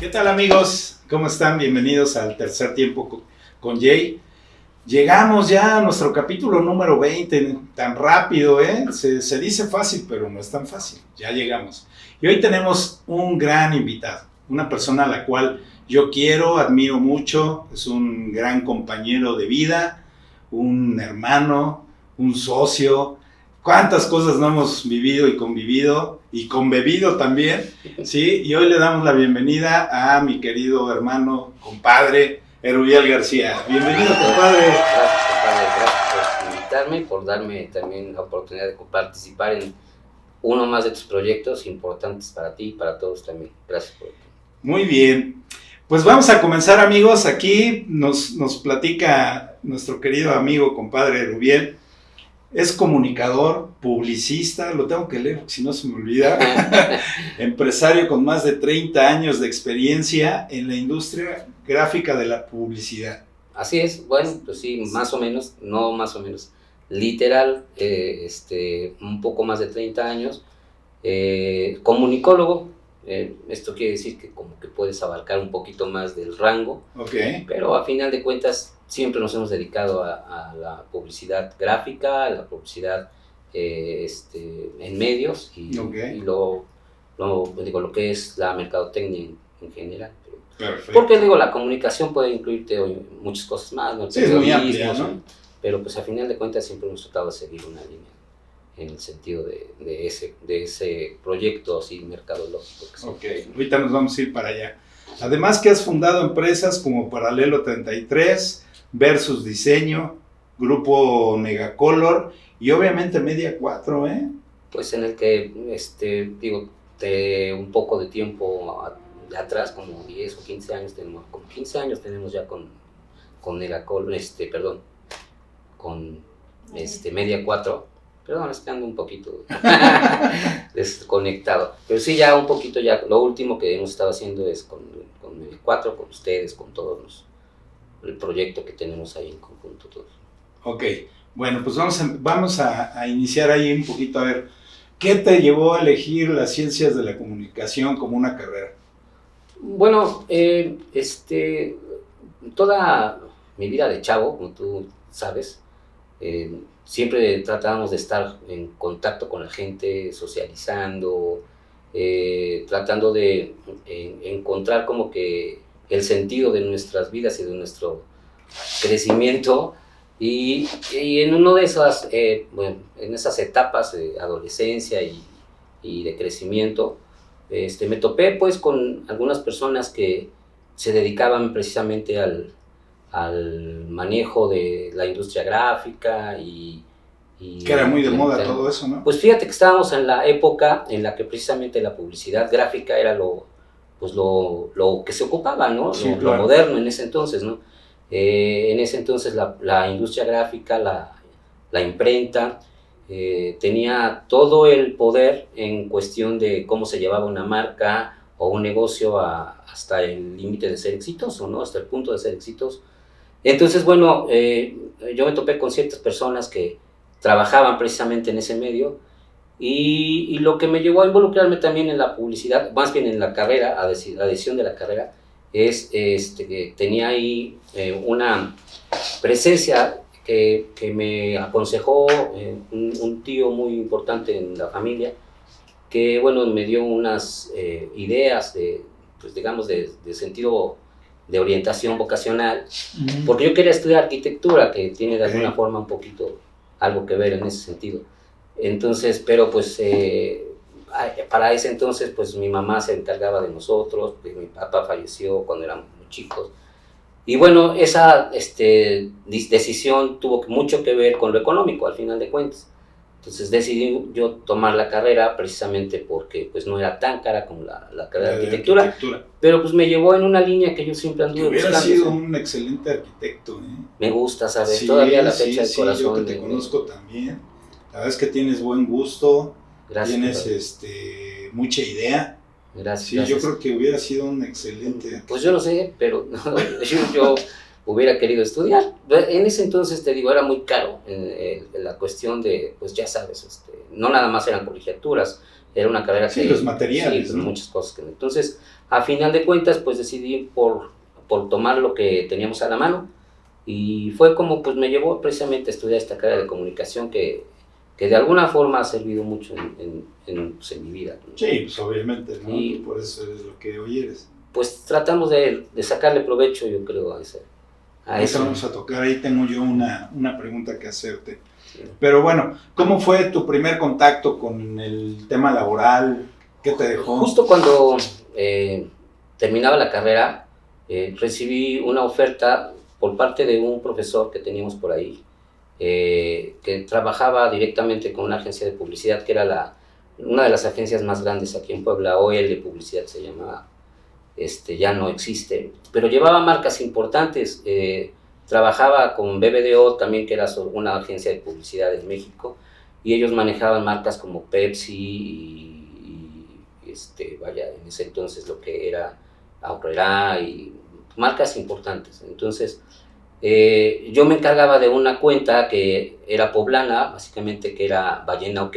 ¿Qué tal, amigos? ¿Cómo están? Bienvenidos al tercer tiempo con Jay. Llegamos ya a nuestro capítulo número 20, tan rápido, ¿eh? Se dice fácil, pero no es tan fácil. Ya llegamos. Y hoy tenemos un gran invitado, una persona a la cual yo quiero, admiro mucho, es un gran compañero de vida, un hermano, un socio. Cuántas cosas no hemos vivido y convivido y conbebido también, ¿sí? Y hoy le damos la bienvenida a mi querido hermano, compadre, Erubiel García. Bienvenido, compadre. Gracias, compadre. Gracias por invitarme y por darme también la oportunidad de participar en uno más de tus proyectos importantes para ti y para todos también. Gracias por... Muy bien. Pues vamos a comenzar, amigos. Aquí nos platica nuestro querido amigo, compadre Erubiel. Es comunicador, publicista, lo tengo que leer porque si no se me olvida, empresario con más de 30 años de experiencia en la industria gráfica de la publicidad. Así es, bueno, pues sí, más o menos, no más o menos, literal, un poco más de 30 años, comunicólogo, esto quiere decir que como que puedes abarcar un poquito más del rango, Okay. Pero a final de cuentas siempre nos hemos dedicado a la publicidad gráfica, a la publicidad en medios y, Okay. y lo que es la mercadotecnia en general. Perfecto. Porque la comunicación puede incluirte muchas cosas más, ¿no? Sí, es muy amplia, ¿no? Pero pues a final de cuentas siempre hemos tratado de seguir una línea en el sentido de ese proyecto así mercadológico. Ok, ahorita nos vamos a ir para allá. Además que has fundado empresas como Paralelo 33, Versus Diseño, Grupo Negacolor y obviamente Media 4, ¿eh? Pues en el que, de un poco de tiempo atrás, como 10 o 15 años tenemos, como 15 años tenemos ya con Negacolor, con Media 4. Perdón, es que ando un poquito desconectado. Pero sí, ya un poquito, ya lo último que hemos estado haciendo es con Media 4, con ustedes, con todos el proyecto que tenemos ahí en conjunto todos. Ok, bueno, pues vamos a iniciar ahí un poquito a ver, ¿qué te llevó a elegir las ciencias de la comunicación como una carrera? Bueno, toda mi vida de chavo, como tú sabes, siempre tratábamos de estar en contacto con la gente, socializando, tratando de encontrar como que el sentido de nuestras vidas y de nuestro crecimiento. Y en una de esas, en esas etapas de adolescencia y de crecimiento, me topé pues con algunas personas que se dedicaban precisamente al manejo de la industria gráfica y que era muy de moda todo eso, ¿no? Pues fíjate que estábamos en la época en la que precisamente la publicidad gráfica era lo que se ocupaba, ¿no? Sí, lo claro. moderno en ese entonces, ¿no? En ese entonces la industria gráfica, la imprenta, tenía todo el poder en cuestión de cómo se llevaba una marca o un negocio hasta el límite de ser exitoso, ¿no? Hasta el punto de ser exitoso. Entonces, bueno, yo me topé con ciertas personas que trabajaban precisamente en ese medio y lo que me llevó a involucrarme también en la publicidad, más bien en la carrera, la decisión de la carrera, es que tenía ahí una presencia que me aconsejó un tío muy importante en la familia, que bueno, me dio unas ideas de, pues digamos, de sentido de orientación vocacional, porque yo quería estudiar arquitectura, que tiene de alguna forma un poquito algo que ver en ese sentido. Entonces, pero pues para ese entonces pues mi mamá se encargaba de nosotros, pues, mi papá falleció cuando éramos muy chicos. Y bueno, esa decisión tuvo mucho que ver con lo económico al final de cuentas. Entonces decidí yo tomar la carrera precisamente porque pues no era tan cara como la carrera de arquitectura, pero pues me llevó en una línea que yo siempre anduve buscando. Hubiera sido un excelente arquitecto, ¿eh? Me gusta, ¿sabes? Sí, todavía la fecha del sí, corazón. Yo que te conozco también, la verdad es que tienes buen gusto, gracias, tienes mucha idea. Gracias, sí, gracias. Yo creo que hubiera sido un excelente arquitecto. Pues yo lo sé, pero yo hubiera querido estudiar. En ese entonces, te digo, era muy caro en la cuestión de, pues ya sabes, no nada más eran colegiaturas, era una carrera sí, que... los materiales, sí, ¿no? muchas cosas. Entonces, a final de cuentas, pues decidí por tomar lo que teníamos a la mano, y fue como pues me llevó precisamente a estudiar esta carrera de comunicación que de alguna forma ha servido mucho pues, en mi vida, ¿no? Sí, pues obviamente, ¿no? Y por eso eres lo que hoy eres. pues tratamos de sacarle provecho, yo creo, a Ahorita eso. vamos a tocar, ahí tengo yo una pregunta que hacerte. Sí. Pero bueno, ¿cómo fue tu primer contacto con el tema laboral? ¿Qué te dejó? Justo cuando terminaba la carrera, recibí una oferta por parte de un profesor que teníamos por ahí, que trabajaba directamente con una agencia de publicidad, que era una de las agencias más grandes aquí en Puebla, OL Publicidad se llamaba, ya no existe, pero llevaba marcas importantes, trabajaba con BBDO también, que era una agencia de publicidad en México, y ellos manejaban marcas como Pepsi vaya, en ese entonces lo que era Aurrera y marcas importantes. Entonces, yo me encargaba de una cuenta que era poblana, básicamente, que era Ballena OK.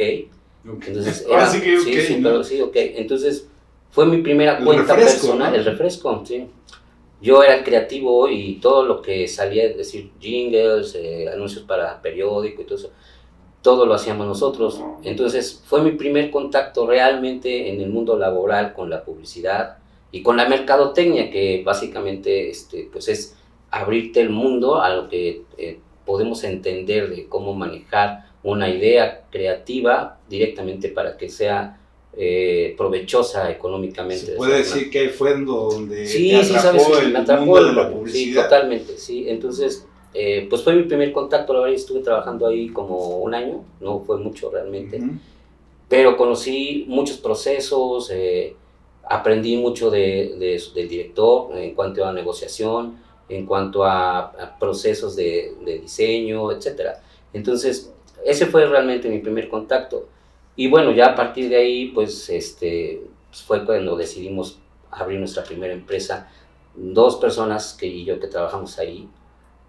Entonces, era, sí que sí, OK, sí, ¿no? pero sí, OK. Entonces, fue mi primera El cuenta refresco, personal, ¿no? el refresco, sí. Yo era el creativo y todo lo que salía, es decir, jingles, anuncios para periódico y todo eso, todo lo hacíamos nosotros. Entonces fue mi primer contacto realmente en el mundo laboral con la publicidad y con la mercadotecnia, que básicamente pues es abrirte el mundo a lo que podemos entender de cómo manejar una idea creativa directamente para que sea provechosa económicamente. Se puede decir que fue donde sí, te sí, atrapó sabes, el me atrapó mundo de la publicidad. Sí, totalmente, sí. Entonces, pues fue mi primer contacto, la verdad, estuve trabajando ahí como un año, no fue mucho realmente, pero conocí muchos procesos, aprendí mucho del director en cuanto a negociación, en cuanto a procesos de diseño, etcétera. Entonces, ese fue realmente mi primer contacto. Y bueno, ya a partir de ahí, pues, pues fue cuando decidimos abrir nuestra primera empresa, 2 personas y yo que trabajamos ahí,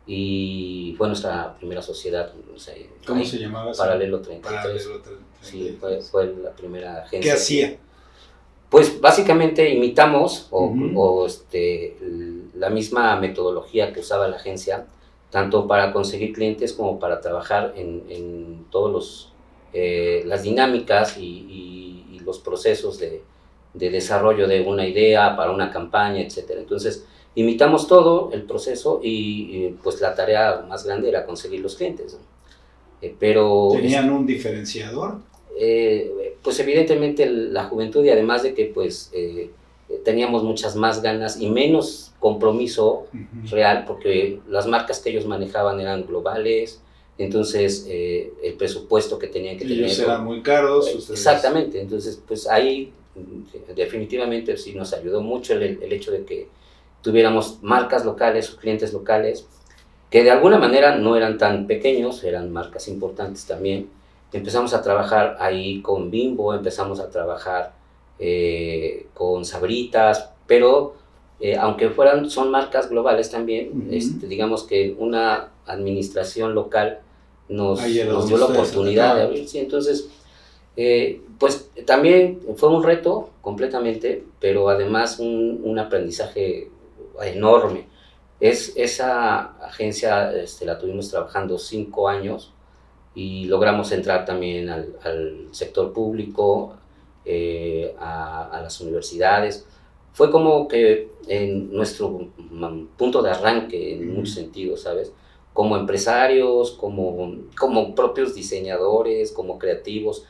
y fue nuestra primera sociedad. No sé, ¿Cómo ahí, se llamaba? Paralelo 33. Paralelo 33. Sí, fue la primera agencia. ¿Qué hacía? Pues básicamente imitamos la misma metodología que usaba la agencia, tanto para conseguir clientes como para trabajar en todos las dinámicas y los procesos de desarrollo de una idea para una campaña, etc. Entonces, imitamos todo el proceso y pues la tarea más grande era conseguir los clientes, ¿no? Pero ¿tenían un diferenciador? Pues evidentemente la juventud, y además de que pues teníamos muchas más ganas y menos compromiso real, porque las marcas que ellos manejaban eran globales, entonces el presupuesto que tenían que tener... Ellos eran muy caros. Exactamente, entonces pues ahí definitivamente sí nos ayudó mucho el hecho de que tuviéramos marcas locales, clientes locales, que de alguna manera no eran tan pequeños, eran marcas importantes también. Empezamos a trabajar ahí con Bimbo, empezamos a trabajar con Sabritas, pero aunque son marcas globales también, digamos que una administración local nos dio la oportunidad de abrir. Sí, entonces, pues también fue un reto completamente, pero además un aprendizaje enorme. Esa agencia la tuvimos trabajando 5 años, y logramos entrar también al sector público, a las universidades. Fue como que en nuestro punto de arranque en muchos sentidos, ¿sabes? Como empresarios, como propios diseñadores, como creativos.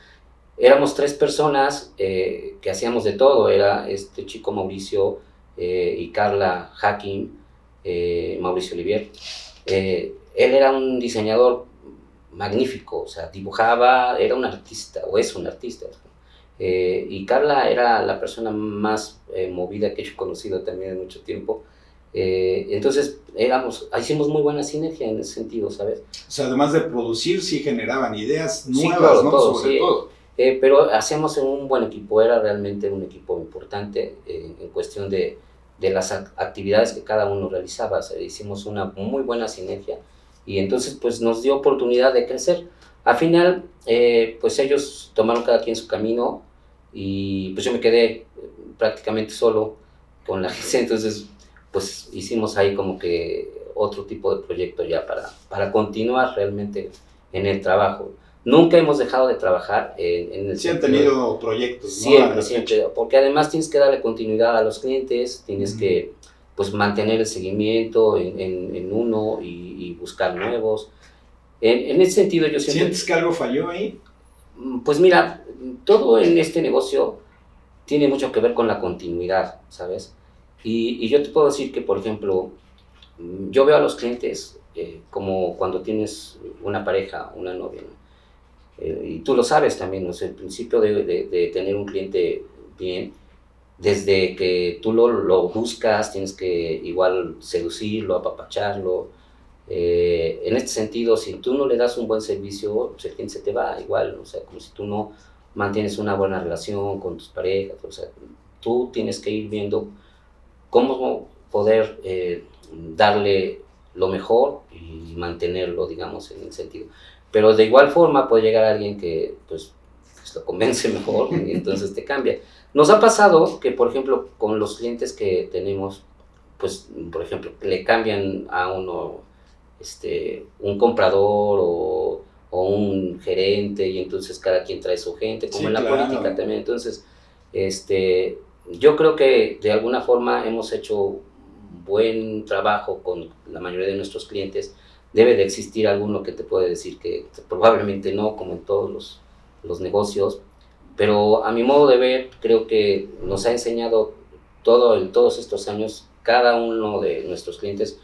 Éramos 3 personas que hacíamos de todo. Era este chico Mauricio y Carla Hacking, Mauricio Olivier. Él era un diseñador magnífico, o sea, dibujaba, era un artista, o es un artista. Y Carla era la persona más movida que yo he conocido también en mucho tiempo. Entonces, hicimos muy buena sinergia en ese sentido, ¿sabes? O sea, además de producir, sí generaban ideas nuevas, sí, claro, ¿no? todo, Sobre sí. todo. Pero hacemos un buen equipo, era realmente un equipo importante en cuestión de las actividades que cada uno realizaba. O sea, hicimos una muy buena sinergia, y entonces pues nos dio oportunidad de crecer. Al final, pues ellos tomaron cada quien su camino, y pues yo me quedé prácticamente solo con la agencia, entonces pues hicimos ahí como que otro tipo de proyecto ya para continuar realmente en el trabajo. Nunca hemos dejado de trabajar en el Sí han sentido tenido proyectos, ¿no? siempre, siempre, porque además tienes que darle continuidad a los clientes, tienes que pues mantener el seguimiento en uno y buscar nuevos. En ese sentido yo siempre... ¿Sientes que algo falló ahí? Pues mira, todo en este negocio tiene mucho que ver con la continuidad, ¿sabes? Y yo te puedo decir que, por ejemplo, yo veo a los clientes como cuando tienes una pareja, una novia, ¿no? Y tú lo sabes también, ¿no? O sea, el principio de tener un cliente bien, desde que tú lo buscas, tienes que igual seducirlo, apapacharlo. En este sentido, si tú no le das un buen servicio, pues el cliente se te va igual, ¿no? O sea, como si tú no mantienes una buena relación con tus parejas, o sea, tú tienes que ir viendo cómo poder darle lo mejor y mantenerlo, digamos, en el sentido. Pero de igual forma puede llegar alguien que pues lo convence mejor y entonces te cambia. Nos ha pasado que, por ejemplo, con los clientes que tenemos, pues, por ejemplo, le cambian a uno un comprador o un gerente y entonces cada quien trae su gente, como Sí, en la claro. política también. Entonces, yo creo que de alguna forma hemos hecho buen trabajo con la mayoría de nuestros clientes. Debe de existir alguno que te puede decir que probablemente no, como en todos los negocios, pero a mi modo de ver, creo que nos ha enseñado todos estos años, cada uno de nuestros clientes,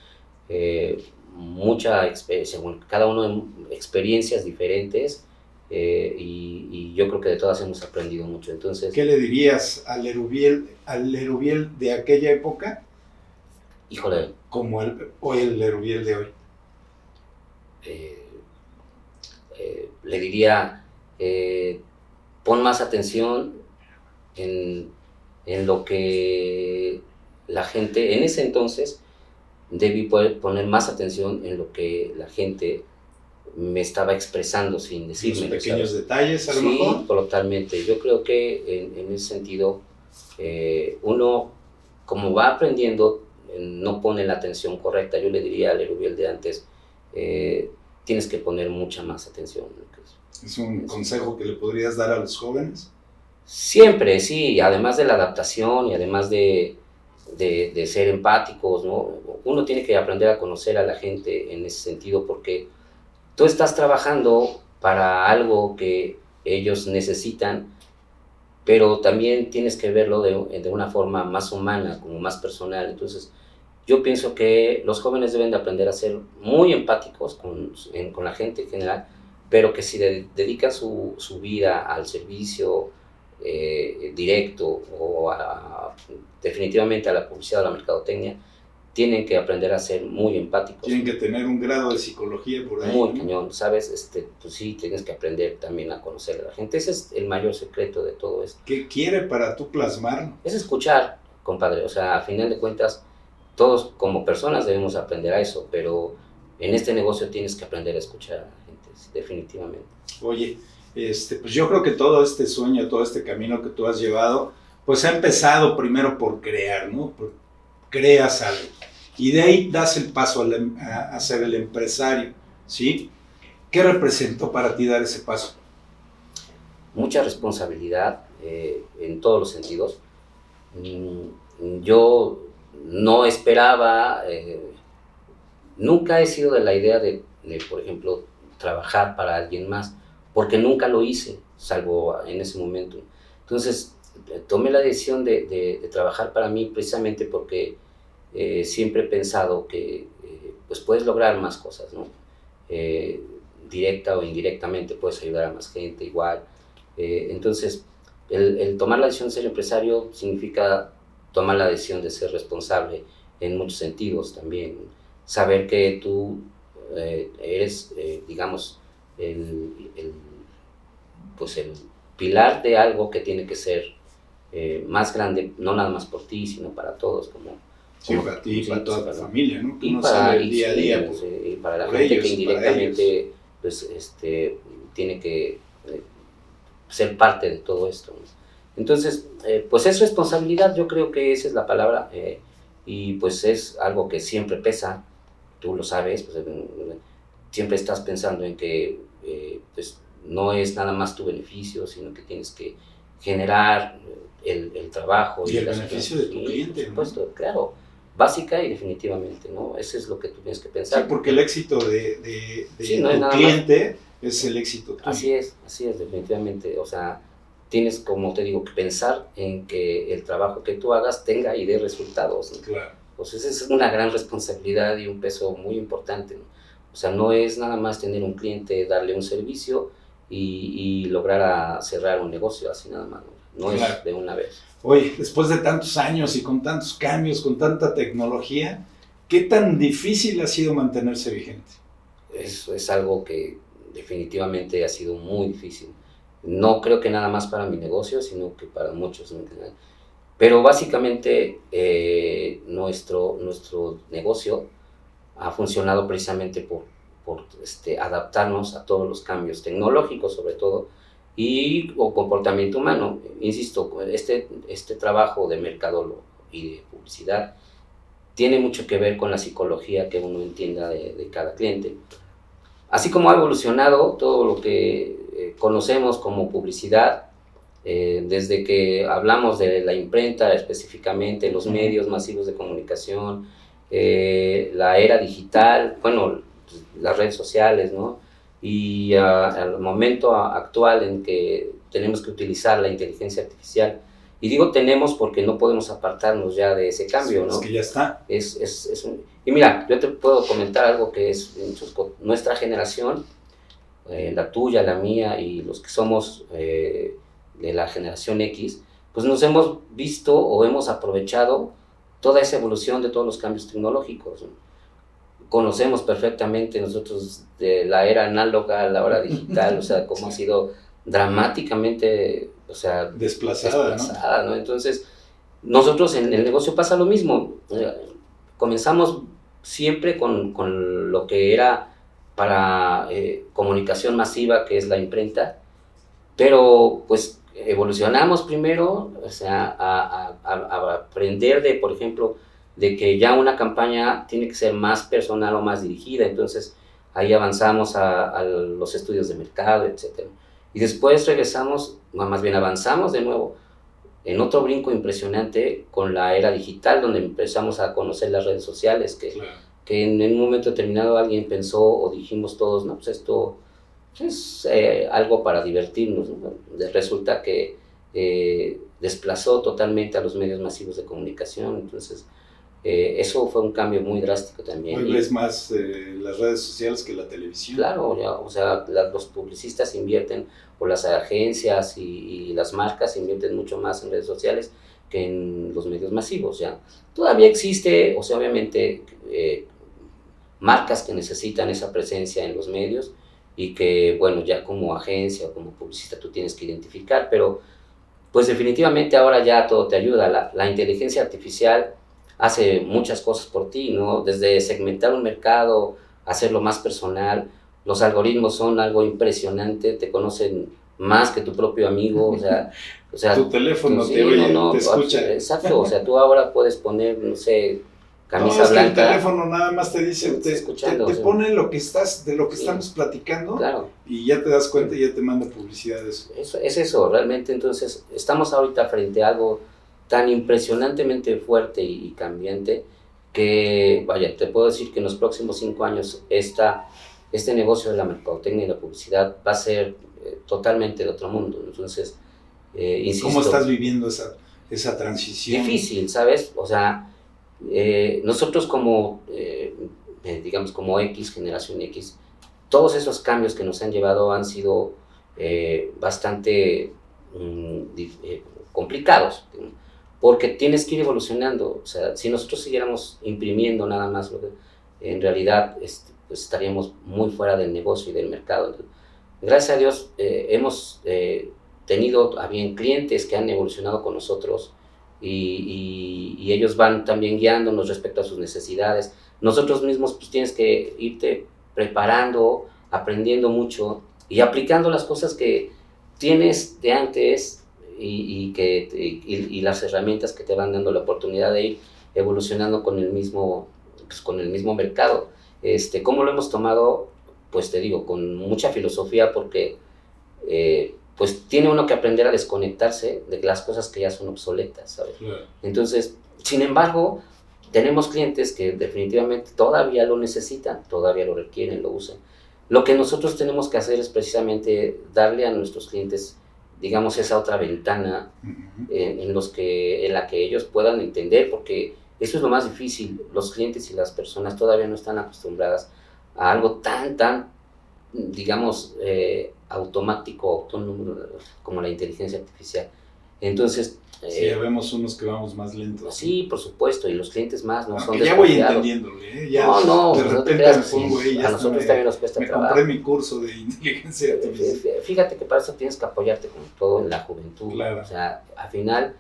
mucha experiencia, bueno, cada uno de experiencias diferentes, y yo creo que de todas hemos aprendido mucho. Entonces, ¿qué le dirías al Lerubiel de aquella época? Híjole, Como hoy el Lerubiel de hoy. Le diría, pon más atención en lo que la gente, en ese entonces, debí poner más atención en lo que la gente me estaba expresando sin decirme. Los pequeños detalles, a lo sí, mejor. totalmente. Yo creo que en ese sentido, uno, como va aprendiendo, no pone la atención correcta. Yo le diría al Erubiel de antes, tienes que poner mucha más atención. ¿Es un consejo que le podrías dar a los jóvenes? Siempre, sí, además de la adaptación y además de ser empáticos, ¿no? Uno tiene que aprender a conocer a la gente en ese sentido, porque tú estás trabajando para algo que ellos necesitan, pero también tienes que verlo de una forma más humana, como más personal. Entonces, yo pienso que los jóvenes deben de aprender a ser muy empáticos con la gente en general, pero que si dedican su vida al servicio directo o definitivamente a la publicidad o a la mercadotecnia, tienen que aprender a ser muy empáticos. Tienen que tener un grado de psicología por ahí. Muy cañón, ¿sabes? Pues sí, tienes que aprender también a conocer a la gente. Ese es el mayor secreto de todo esto. ¿Qué quiere para tú plasmarlo? Es escuchar, compadre. O sea, a final de cuentas, todos como personas debemos aprender a eso, pero en este negocio tienes que aprender a escuchar a la gente, definitivamente. Oye, pues yo creo que todo este sueño, todo este camino que tú has llevado, pues ha empezado primero por crear, ¿no? Creas algo. Y de ahí das el paso a ser el empresario, ¿sí? ¿Qué representó para ti dar ese paso? Mucha responsabilidad en todos los sentidos. Yo no esperaba, nunca he sido de la idea de, por ejemplo, trabajar para alguien más, porque nunca lo hice, salvo en ese momento. Entonces, tomé la decisión de trabajar para mí precisamente porque siempre he pensado que pues puedes lograr más cosas, ¿no? Directa o indirectamente puedes ayudar a más gente igual. Entonces, el tomar la decisión de ser empresario significa tomar la decisión de ser responsable en muchos sentidos también. Saber que tú eres, digamos, pues el pilar de algo que tiene que ser más grande, no nada más por ti, sino para todos, Sí, para ti, para toda tu familia, ¿no? Y para el día a día, y para la gente ellos, que indirectamente pues, tiene que ser parte de todo esto, ¿no? Entonces, pues es responsabilidad, yo creo que esa es la palabra, y pues es algo que siempre pesa, tú lo sabes, pues, siempre estás pensando en que pues no es nada más tu beneficio, sino que tienes que generar el trabajo. Y el beneficio de tu cliente. Por supuesto, ¿no? Claro, básica y definitivamente, ¿no? Eso es lo que tú tienes que pensar. Sí, porque el éxito de sí, no tu cliente es el éxito tuyo. Así es, definitivamente. O sea, tienes, como te digo, que pensar en que el trabajo que tú hagas tenga y dé resultados, ¿no? Claro. Pues esa es una gran responsabilidad y un peso muy importante, ¿no? O sea, no es nada más tener un cliente, darle un servicio y lograr cerrar un negocio así nada más, no claro. Es de una vez. Oye, después de tantos años y con tantos cambios, con tanta tecnología, ¿qué tan difícil ha sido mantenerse vigente? Eso es algo que definitivamente ha sido muy difícil. No creo que nada más para mi negocio, sino que para muchos, ¿no? Pero básicamente nuestro negocio ha funcionado precisamente por adaptarnos a todos los cambios tecnológicos, sobre todo, o comportamiento humano. Insisto, este trabajo de mercadólogo y de publicidad tiene mucho que ver con la psicología que uno entienda de cada cliente. Así como ha evolucionado todo lo que conocemos como publicidad, desde que hablamos de la imprenta específicamente, los medios masivos de comunicación, la era digital, bueno, las redes sociales, ¿no? Y al momento actual en que tenemos que utilizar la inteligencia artificial, y digo tenemos porque no podemos apartarnos ya de ese cambio, ¿no? Es que ya está. Y mira, yo te puedo comentar algo que es nuestra generación, la tuya, la mía y los que somos de la generación X, pues nos hemos visto o hemos aprovechado toda esa evolución de todos los cambios tecnológicos, ¿no? Conocemos perfectamente nosotros de la era análoga a la era digital, o sea, cómo ha sido dramáticamente, o sea, desplazada, ¿no? Entonces, nosotros en el negocio pasa lo mismo. Comenzamos siempre con lo que era para comunicación masiva, que es la imprenta, pero pues evolucionamos primero, o sea, a aprender de, por ejemplo, de que ya una campaña tiene que ser más personal o más dirigida, entonces ahí avanzamos a los estudios de mercado, etc. Y después regresamos, más bien avanzamos de nuevo en otro brinco impresionante con la era digital, donde empezamos a conocer las redes sociales, que en un momento determinado alguien pensó o dijimos todos, no, pues esto es algo para divertirnos, ¿no? Resulta que desplazó totalmente a los medios masivos de comunicación, entonces eso fue un cambio muy drástico también. Hoy ves más las redes sociales que la televisión. Claro, ya, o sea, los publicistas invierten, o las agencias y las marcas invierten mucho más en redes sociales que en los medios masivos, ya. Todavía existe, o sea, obviamente, marcas que necesitan esa presencia en los medios y que, bueno, ya como agencia o como publicista tú tienes que identificar, pero pues definitivamente ahora ya todo te ayuda. La inteligencia artificial hace muchas cosas por ti, ¿no? Desde segmentar un mercado, hacerlo más personal. Los algoritmos son algo impresionante, te conocen más que tu propio amigo, o sea tu teléfono te oye, te escucha. Exacto, o sea, tú ahora puedes poner, no sé, camisa blanca. Que el teléfono nada más te dice, te pone lo que estamos platicando, claro. Y ya te das cuenta y ya te manda publicidad de eso. Es eso, realmente. Entonces estamos ahorita frente a algo tan impresionantemente fuerte y cambiante que, vaya, te puedo decir que en los próximos 5 años este negocio de la mercadotecnia y la publicidad va a ser totalmente de otro mundo. Entonces, insisto. ¿Cómo estás viviendo esa transición? Difícil, ¿sabes? O sea, nosotros como, digamos, como generación X, todos esos cambios que nos han llevado han sido bastante complicados, porque tienes que ir evolucionando. O sea, si nosotros siguiéramos imprimiendo nada más, en realidad pues estaríamos muy fuera del negocio y del mercado. Entonces, gracias a Dios hemos tenido a bien clientes que han evolucionado con nosotros y ellos van también guiándonos respecto a sus necesidades. Nosotros mismos pues tienes que irte preparando, aprendiendo mucho y aplicando las cosas que tienes de antes y las herramientas que te van dando la oportunidad de ir evolucionando con el mismo, pues, con el mismo mercado. ¿Cómo lo hemos tomado? Pues te digo, con mucha filosofía, porque pues tiene uno que aprender a desconectarse de las cosas que ya son obsoletas, ¿sabes? Claro. Entonces, sin embargo, tenemos clientes que definitivamente todavía lo necesitan, todavía lo requieren, lo usan. Lo que nosotros tenemos que hacer es precisamente darle a nuestros clientes, digamos, esa otra ventana en la que ellos puedan entender, porque eso es lo más difícil. Los clientes y las personas todavía no están acostumbradas a algo tan, digamos, automático, autónomo, como la inteligencia artificial. Entonces, sí, ya vemos unos que vamos más lentos. Sí, por supuesto, y los clientes más no son ya voy desconfiados. entendiéndole, ¿eh? Ya No, de no te repente creas, me pongo ahí, a nosotros también nos cuesta trabajo. Me compré mi curso de inteligencia artificial. Fíjate que para eso tienes que apoyarte con todo en la juventud. Claro. O sea, al final,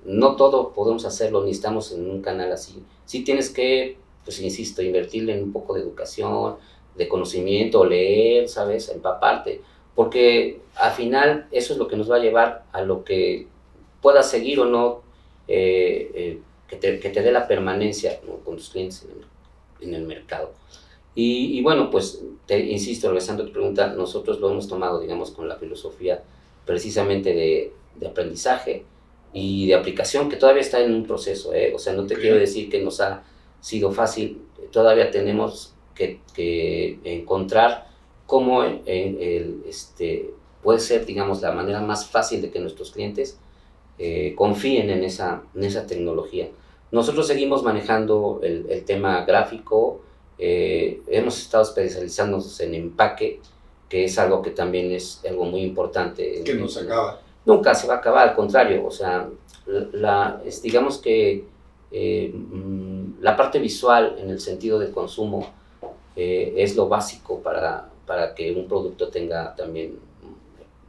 no todo podemos hacerlo, ni estamos en un canal así. Sí tienes que, pues insisto, invertirle en un poco de educación, de conocimiento, leer, ¿sabes? Empaparte, porque al final eso es lo que nos va a llevar a lo que puedas seguir o no, que te dé la permanencia, ¿no?, con tus clientes en el mercado. Y bueno, pues te insisto, regresando a tu pregunta, nosotros lo hemos tomado, digamos, con la filosofía precisamente de aprendizaje y de aplicación, que todavía está en un proceso, o sea, no te quiero decir que nos ha sido fácil, todavía tenemos que encontrar cómo puede ser, digamos, la manera más fácil de que nuestros clientes confíen en esa tecnología. Nosotros seguimos manejando el tema gráfico, hemos estado especializándonos en empaque, que es algo que también es algo muy importante. Que no se acaba. Nunca se va a acabar, al contrario, o sea, digamos que la parte visual en el sentido del consumo es lo básico para que un producto tenga también,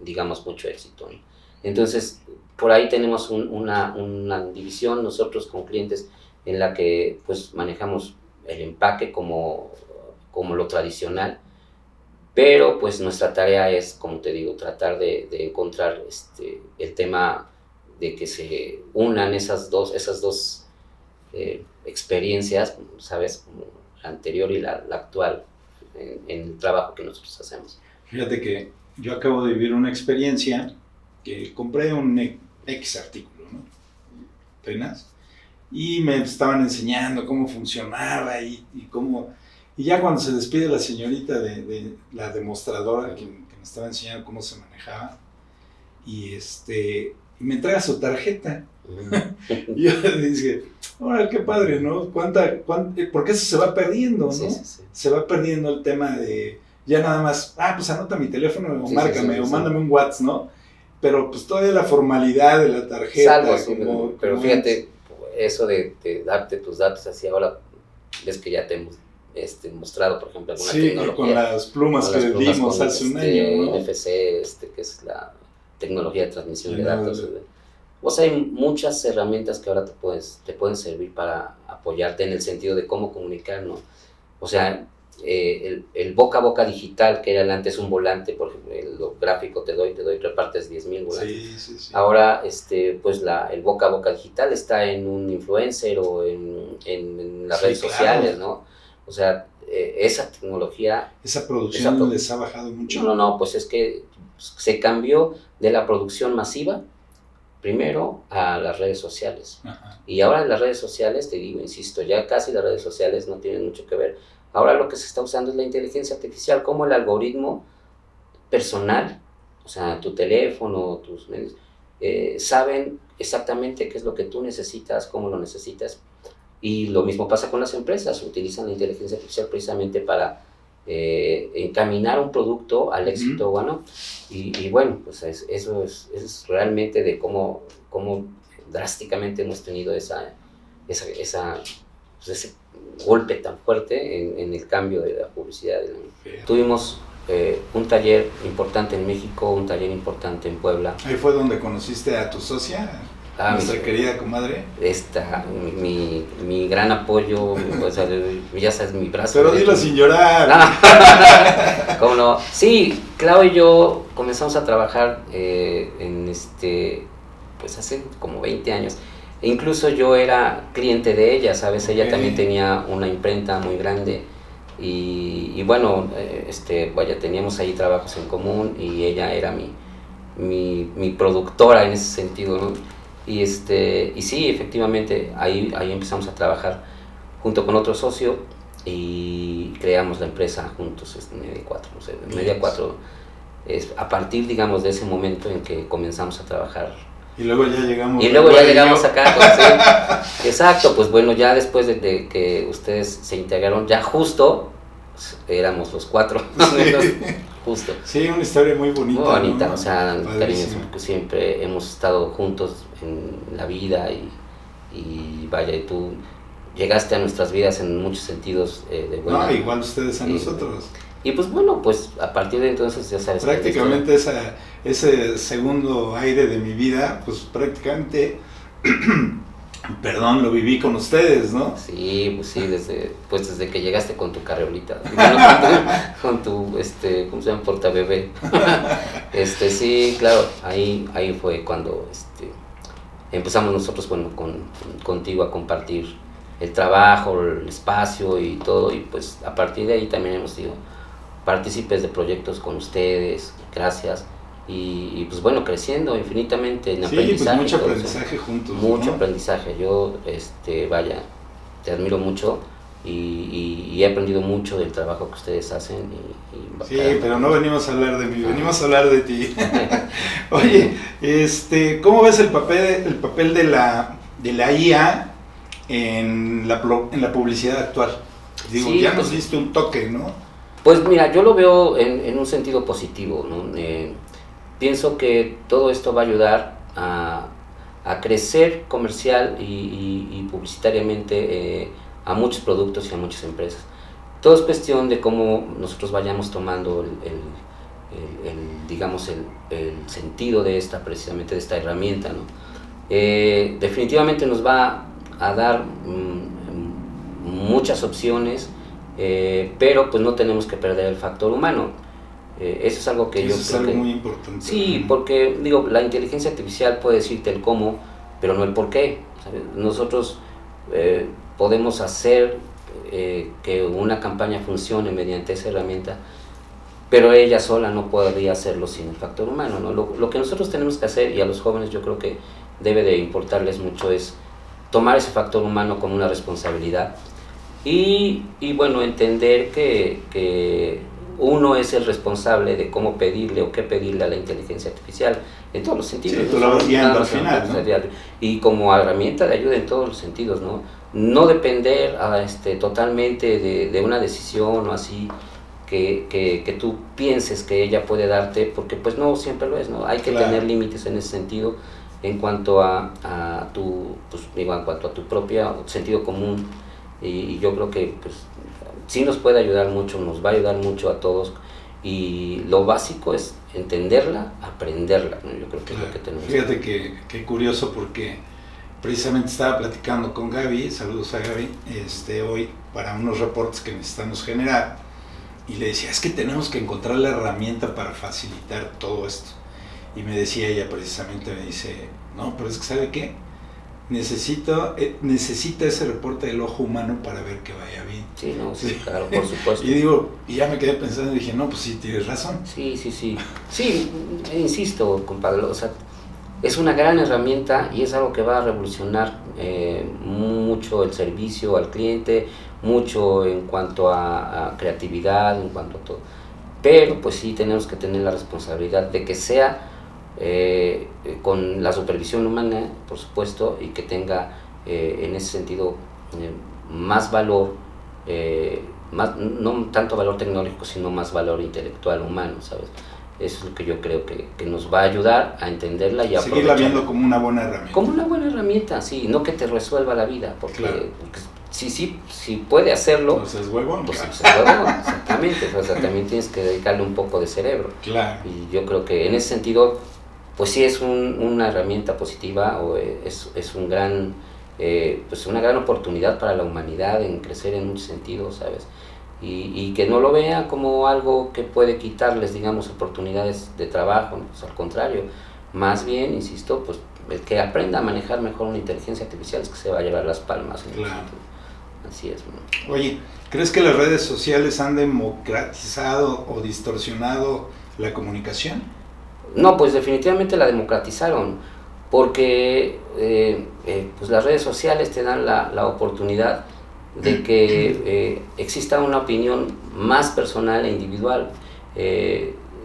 digamos, mucho éxito, ¿no? Entonces, por ahí tenemos una división nosotros con clientes en la que pues manejamos el empaque como lo tradicional, pero pues nuestra tarea es, como te digo, tratar de encontrar el tema de que se unan esas dos experiencias, ¿sabes? Como la anterior y la actual en el trabajo que nosotros hacemos. Fíjate que yo acabo de vivir una experiencia que compré un X artículo, ¿no? Apenas, y me estaban enseñando cómo funcionaba y cómo, y ya cuando se despide la señorita de la demostradora que me estaba enseñando cómo se manejaba, y me entrega su tarjeta. Y yo le dije, órale, qué padre, ¿no? Porque eso se va perdiendo, ¿no? Sí. Se va perdiendo el tema de, ya nada más, pues anota mi teléfono o márcame o mándame un WhatsApp, ¿no? Pero pues todavía la formalidad de la tarjeta. Pero fíjate, eso de darte tus datos así, ahora ves que ya te hemos mostrado, por ejemplo, alguna tecnología. Con las plumas que dimos hace un año, ¿no? NFC, que es la tecnología de transmisión de datos. O sea, hay muchas herramientas que ahora te pueden servir para apoyarte en el sentido de cómo comunicar, ¿no? O sea, el boca a boca digital, que era antes un volante, por ejemplo, el gráfico te doy, repartes 10,000 volantes. Sí. Ahora, pues el boca a boca digital está en un influencer o en las redes sociales, ¿no? O sea, esa tecnología... Esa producción les ha bajado mucho. No, pues es que se cambió de la producción masiva primero a las redes sociales. Ajá. Y ahora en las redes sociales, te digo, insisto, ya casi las redes sociales no tienen mucho que ver. Ahora lo que se está usando es la inteligencia artificial, como el algoritmo personal, o sea, tu teléfono, tus medios, saben exactamente qué es lo que tú necesitas, cómo lo necesitas. Y lo mismo pasa con las empresas, utilizan la inteligencia artificial precisamente para encaminar un producto al éxito, bueno, y bueno, pues eso es realmente de cómo drásticamente hemos tenido ese golpe tan fuerte en el cambio de la publicidad. Tuvimos un taller importante en México, un taller importante en Puebla. ¿Ahí fue donde conociste a tu socia? nuestra querida comadre. Mi gran apoyo, o sea, ya sabes, mi brazo. Pero dilo sin llorar. ¿Cómo no? Sí, Clau y yo comenzamos a trabajar pues hace como 20 años. E incluso yo era cliente de ella, ¿sabes? Okay. Ella también tenía una imprenta muy grande y bueno, vaya, teníamos ahí trabajos en común y ella era mi productora en ese sentido, ¿no? Y sí, efectivamente, ahí empezamos a trabajar junto con otro socio y creamos la empresa juntos, Media 4, no sé, Media 4, a partir, digamos, de ese momento en que comenzamos a trabajar. Y luego ya llegamos. Y luego ya llegamos acá. Sí. Exacto, pues bueno, ya después de que ustedes se integraron, ya justo éramos los 4. Sí. Justo. Sí, una historia muy bonita. Muy bonita, ¿no? O sea, cariños, porque siempre hemos estado juntos en la vida y vaya, y tú llegaste a nuestras vidas en muchos sentidos de buena. No, igual ustedes a nosotros. Y pues bueno, pues a partir de entonces ya sabes. Prácticamente ese segundo aire de mi vida, pues prácticamente, perdón, lo viví con ustedes, ¿no? Sí, pues sí, desde que llegaste con tu carreolita, con tu, ¿cómo se llama? Portabebé. Sí, claro, ahí fue cuando empezamos nosotros, bueno, contigo a compartir el trabajo, el espacio y todo, y pues a partir de ahí también hemos sido partícipes de proyectos con ustedes, gracias, y pues bueno, creciendo infinitamente en aprendizaje. Pues mucho aprendizaje juntos. Mucho, ¿no? Aprendizaje, yo, vaya, te admiro mucho y he aprendido mucho del trabajo que ustedes hacen. Sí, pero no venimos a hablar de mí, venimos a hablar de ti. Oye, ¿cómo ves el papel de la IA en la publicidad actual? Digo, sí, ya nos diste un toque, ¿no? Pues mira, yo lo veo en un sentido positivo, ¿no? Pienso que todo esto va a ayudar a crecer comercial y publicitariamente a muchos productos y a muchas empresas. Todo es cuestión de cómo nosotros vayamos tomando digamos, el sentido de precisamente de esta herramienta, ¿no? Definitivamente nos va a dar muchas opciones, pero pues no tenemos que perder el factor humano. Eso es algo que yo creo es algo muy importante. Sí, porque digo, la inteligencia artificial puede decirte el cómo, pero no el por qué, ¿sabes? Nosotros podemos hacer que una campaña funcione mediante esa herramienta, pero ella sola no podría hacerlo sin el factor humano, ¿no? Lo que nosotros tenemos que hacer, y a los jóvenes yo creo que debe de importarles mucho, es tomar ese factor humano como una responsabilidad y bueno, entender que uno es el responsable de cómo pedirle o qué pedirle a la inteligencia artificial en todos los sentidos. Sí, tú la vas guiando al final, ¿no? Y como herramienta de ayuda en todos los sentidos, ¿no? No depender totalmente de una decisión o así que tú pienses que ella puede darte, porque pues no siempre lo es, ¿no? Hay que tener límites en ese sentido en cuanto a tu, pues, digo, en cuanto a tu propio sentido común, y yo creo que pues sí nos puede ayudar mucho, nos va a ayudar mucho a todos, y lo básico es entenderla, aprenderla, ¿no? Yo creo que es lo que tenemos. Fíjate que curioso, porque precisamente estaba platicando con Gaby, saludos a Gaby, hoy para unos reportes que necesitamos generar, y le decía, es que tenemos que encontrar la herramienta para facilitar todo esto. Y me decía ella precisamente, me dice, no, pero es que ¿sabe qué? Necesita ese reporte del ojo humano para ver que vaya bien. Sí, no, sí, claro, por supuesto. Y ya me quedé pensando y dije, no, pues sí, tienes razón. Sí, insisto, compadre, o sea, es una gran herramienta y es algo que va a revolucionar mucho el servicio al cliente, mucho en cuanto a creatividad, en cuanto a todo. Pero pues sí tenemos que tener la responsabilidad de que sea con la supervisión humana, por supuesto, y que tenga en ese sentido más valor, no tanto valor tecnológico, sino más valor intelectual humano, ¿sabes? Eso es lo que yo creo que nos va a ayudar a entenderla y a seguirla viendo como una buena herramienta. Como una buena herramienta, sí, no que te resuelva la vida, porque si puede hacerlo, pues es huevón. Pues es huevón, exactamente. O sea, también tienes que dedicarle un poco de cerebro. Claro. Y yo creo que en ese sentido pues sí es una herramienta positiva, o es un gran, pues una gran oportunidad para la humanidad en crecer en muchos sentidos, ¿sabes? Y que no lo vean como algo que puede quitarles, digamos, oportunidades de trabajo, ¿no? Pues al contrario, más bien, insisto, pues el que aprenda a manejar mejor una inteligencia artificial es que se va a llevar las palmas. Claro. Así es, ¿no? Oye, ¿crees que las redes sociales han democratizado o distorsionado la comunicación? No, pues definitivamente la democratizaron, porque pues las redes sociales te dan la oportunidad de que exista una opinión más personal e individual.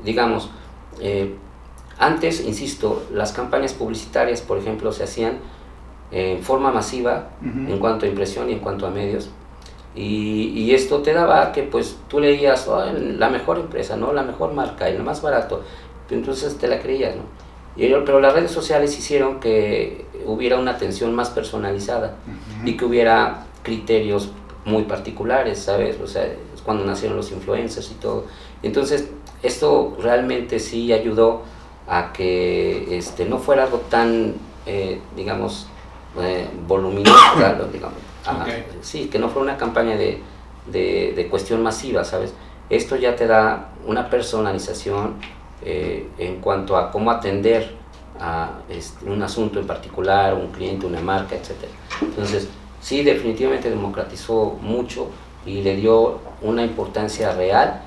Digamos, antes, insisto, las campañas publicitarias, por ejemplo, se hacían en forma masiva en cuanto a impresión y en cuanto a medios, y esto te daba que pues tú leías la mejor empresa, ¿no? La mejor marca y lo más barato, entonces te la creías, ¿no? Pero las redes sociales hicieron que hubiera una atención más personalizada y que hubiera criterios muy particulares, ¿sabes? O sea, es cuando nacieron los influencers y todo. Entonces, esto realmente sí ayudó a que no fuera algo tan, digamos, voluminoso, digamos. Okay. Sí, que no fuera una campaña de cuestión masiva, ¿sabes? Esto ya te da una personalización en cuanto a cómo atender a un asunto en particular, un cliente, una marca, etc. Entonces, sí, definitivamente democratizó mucho y le dio una importancia real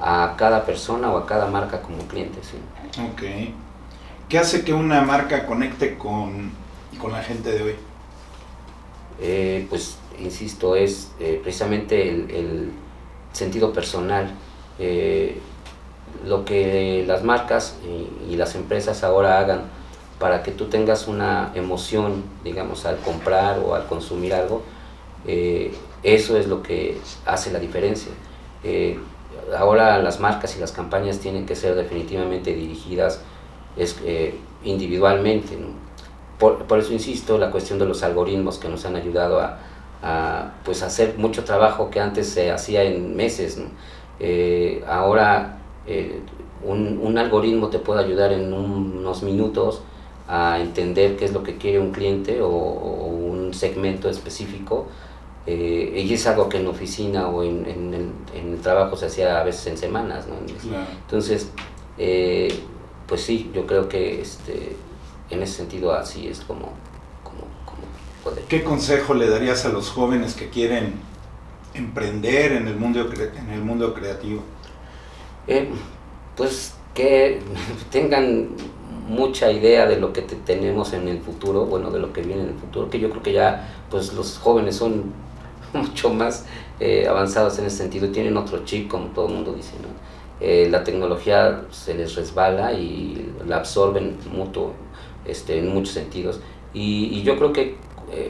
a cada persona o a cada marca como cliente, sí. Ok. ¿Qué hace que una marca conecte con la gente de hoy? Pues, insisto, es precisamente el sentido personal. Lo que las marcas y las empresas ahora hagan para que tú tengas una emoción, digamos, al comprar o al consumir algo, eso es lo que hace la diferencia. Ahora las marcas y las campañas tienen que ser definitivamente dirigidas individualmente, ¿no? Por eso insisto, la cuestión de los algoritmos que nos han ayudado a pues hacer mucho trabajo que antes se hacía en meses, ¿no? Ahora un algoritmo te puede ayudar en unos minutos a entender qué es lo que quiere un cliente o un segmento específico, y es algo que en oficina o en el trabajo se hacía a veces en semanas, ¿no? Claro. Entonces, pues sí, yo creo que en ese sentido así es como poder. ¿Qué consejo le darías a los jóvenes que quieren emprender en el mundo creativo? Pues que tengan mucha idea de lo que tenemos en el futuro, bueno, de lo que viene en el futuro, que yo creo que ya pues los jóvenes son mucho más avanzados en ese sentido y tienen otro chip, como todo el mundo dice, ¿no? La tecnología se les resbala y la absorben mutuo, en muchos sentidos, y yo creo que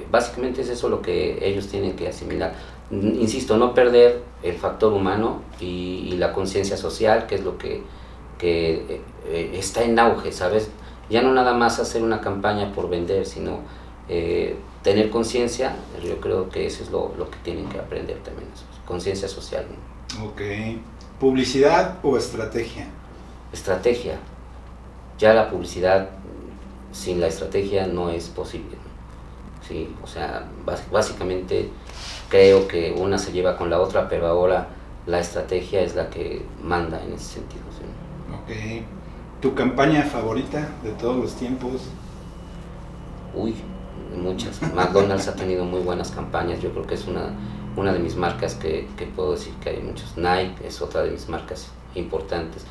básicamente es eso lo que ellos tienen que asimilar. Insisto, no perder el factor humano y la conciencia social, que es lo que está en auge, ¿sabes? Ya no nada más hacer una campaña por vender, sino tener conciencia. Yo creo que eso es lo que tienen que aprender también, conciencia social, ¿no? Ok. ¿Publicidad o estrategia? Estrategia. Ya la publicidad sin la estrategia no es posible, ¿no? Sí, o sea, básicamente creo que una se lleva con la otra, pero ahora la estrategia es la que manda en ese sentido, ¿sí? Ok. ¿Tu campaña favorita de todos los tiempos? Uy, muchas. McDonald's ha tenido muy buenas campañas. Yo creo que es una de mis marcas que puedo decir que hay muchos. Nike es otra de mis marcas importantes.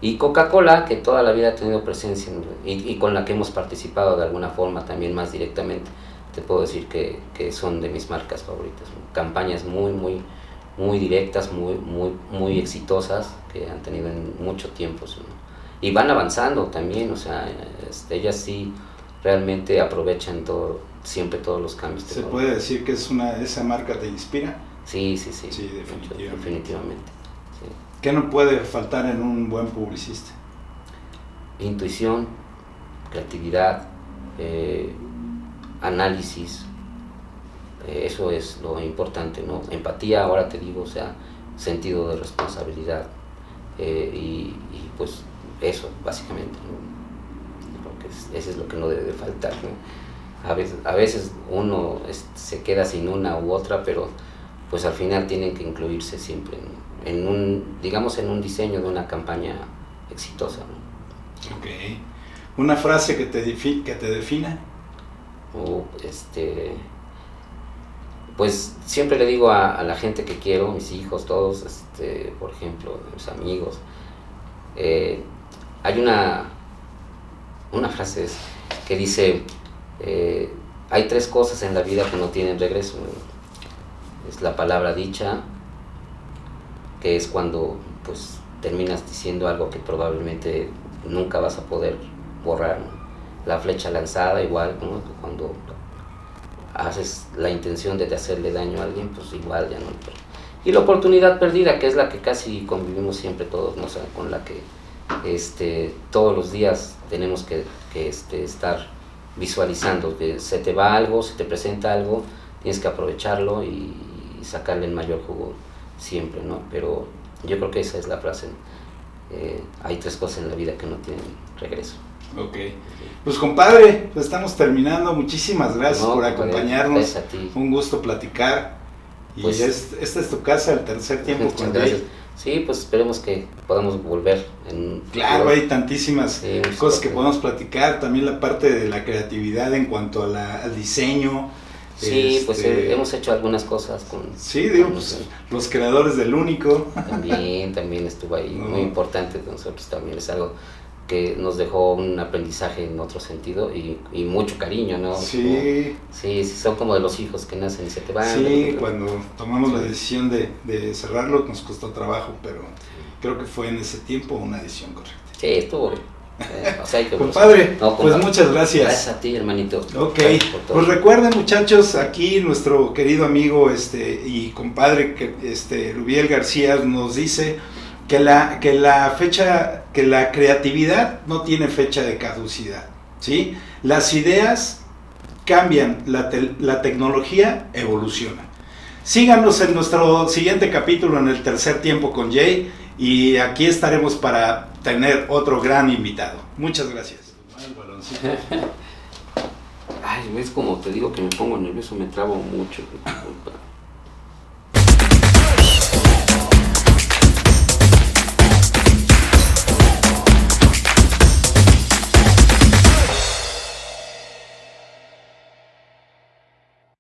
Y Coca-Cola, que toda la vida ha tenido presencia, ¿no? y con la que hemos participado de alguna forma también más directamente. Te puedo decir que son de mis marcas favoritas, ¿no? Campañas muy directas, muy exitosas, que han tenido en mucho tiempo, ¿no? Y van avanzando también, o sea, ellas sí realmente aprovechan siempre todos los cambios. ¿Se puede decir que esa marca te inspira? Sí, definitivamente. Sí. ¿Qué no puede faltar en un buen publicista? Intuición, creatividad, análisis, eso es lo importante, ¿no? Empatía, ahora te digo, o sea, sentido de responsabilidad, y pues eso, básicamente, ¿no? eso es lo que no debe de faltar, ¿no? A veces uno se queda sin una u otra, pero pues al final tienen que incluirse siempre en un, digamos, en un diseño de una campaña exitosa, ¿no? Ok. ¿Una frase que te defina? O pues siempre le digo a la gente que quiero, mis hijos, todos, por ejemplo, mis amigos, hay una frase que dice, hay 3 cosas en la vida que no tienen regreso, ¿no? Es la palabra dicha, que es cuando pues terminas diciendo algo que probablemente nunca vas a poder borrar, ¿no? La flecha lanzada igual, ¿no? Cuando haces la intención de hacerle daño a alguien, pues igual ya no. Y la oportunidad perdida, que es la que casi convivimos siempre todos, ¿no? O sea, con la que todos los días tenemos que estar visualizando que se te va algo, se te presenta algo, tienes que aprovecharlo y sacarle el mayor jugo siempre, ¿no? Pero yo creo que esa es la frase. Hay 3 cosas en la vida que no tienen regreso. Ok. Pues compadre, pues estamos terminando. Muchísimas gracias por acompañarnos. Gracias a ti. Un gusto platicar. Y Pues, esta es tu casa, el tercer tiempo con gracias. Jay. Sí, pues esperemos que podamos volver. Claro, hay tantísimas Sí, cosas que podemos platicar. También la parte de la creatividad en cuanto al diseño. Sí, pues hemos hecho algunas cosas con... Sí, digo, pues los creadores del Único. También estuvo ahí, No. muy importante de nosotros también, es algo que nos dejó un aprendizaje en otro sentido y mucho cariño, ¿no? Sí. Sí, son como de los hijos que nacen y se te van. Sí, cuando tomamos la decisión de cerrarlo nos costó trabajo, pero creo que fue en ese tiempo una decisión correcta. Sí, estuvo bien. O sea, hay que Compadre, no, pues muchas gracias. Gracias a ti, hermanito. Ok, Gracias por todo. pues recuerden muchachos, aquí nuestro querido amigo y compadre Rubiel García nos dice que la creatividad no tiene fecha de caducidad, ¿sí? Las ideas cambian, la tecnología evoluciona. Síganos en nuestro siguiente capítulo en el tercer tiempo con Jay y aquí estaremos para tener otro gran invitado. Muchas gracias. Ay, ves como te digo que me pongo nervioso, me trabo mucho.